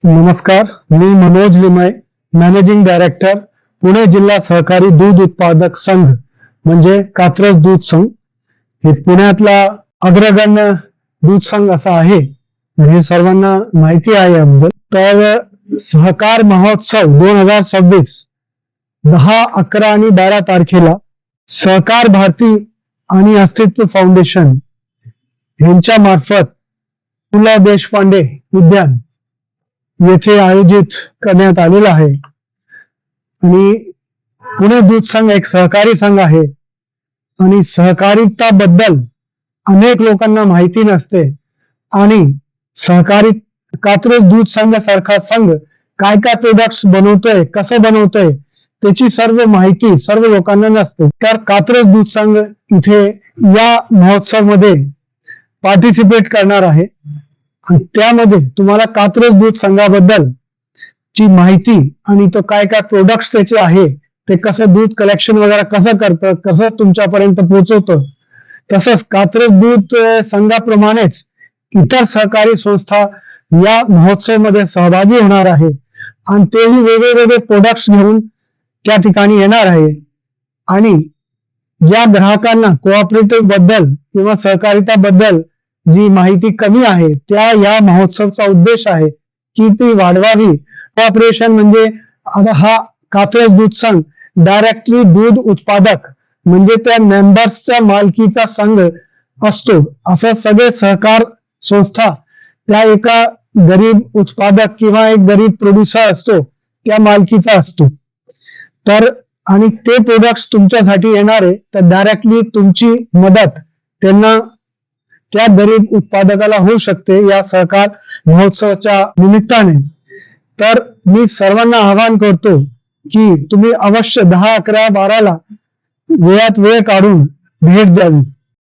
नमस्कार, मी Manoj Limaye, managing director, Pune जिल्हा सहकारी दूध उत्पादक संघ म्हणजे कात्रज दूध संघ. हे पुण्यातला अग्रगण्य दूध संघ असा आहे, हे सर्वांना माहिती आहे याबद्दल. तर सहकार महोत्सव 2026 10, 11 आणि 12 तारखेला सहकार भारती आणि अस्तित्व फाउंडेशन यांच्या मार्फत पु ल देशपांडे उद्यान येथे आयोजित करण्यात आलेला आहे. आणि पुणे दूध संघ एक सहकारी संघ आहे आणि सहकारिता बद्दल अनेक लोकांना माहिती नसते. आणि सहकारी कात्रज दूध संघ सारखा संघ काय काय प्रोडक्ट्स बनवतोय, कसं बनवतोय, त्याची सर्व माहिती सर्व लोकांना नसते. तर कात्रज दूध संघ इथे या महोत्सव मध्ये पार्टिसिपेट करणार आहे आणि त्यामध्ये तुम्हाला कात्रज दूध संघाबद्दल ची माहिती आणि तो काय काय प्रोडक्ट्स त्याचे आहे, ते कसं दूध कलेक्शन वगैरे कसं करतं, कसं तुमच्यापर्यंत पोहोचवतं, तसंच कात्रज दूध संघाप्रमाणेच इतर सहकारी संस्था या महोत्सव मध्ये सहभागी होणार आहे आणि तेही वेगवेगळे प्रोडक्ट्स घेऊन त्या ठिकाणी येणार आहे. आणि या ग्राहकांना कोऑपरेटिव्ह बद्दल किंवा सहकारिता बद्दल जी माहिती कमी आहे त्या या महोत्सवचा उद्देश आहे की ती वाढवावी. कोऑपरेशन म्हणजे आता हा कात्रज दूध संघ डायरेक्टली दूध उत्पादक म्हणजे त्या मेंबर्सच्या मालकीचा संघ असतो. असं सगळे सहकार संस्था त्या एका गरीब उत्पादक किंवा एक गरीब प्रोड्युसर असतो त्या मालकीचा असतो. तर आणि ते प्रोडक्ट्स तुमच्यासाठी येणारे तर डायरेक्टली तुमची मदत त्यांना त्या गरीब उत्पादकाला होऊ शकते या सहकार महोत्सवाच्या निमित्ताने. तर मी सर्वांना आवाहन करतो की तुम्ही अवश्य 10, 11, 12 वेळात वेळ काढून भेट द्यावी.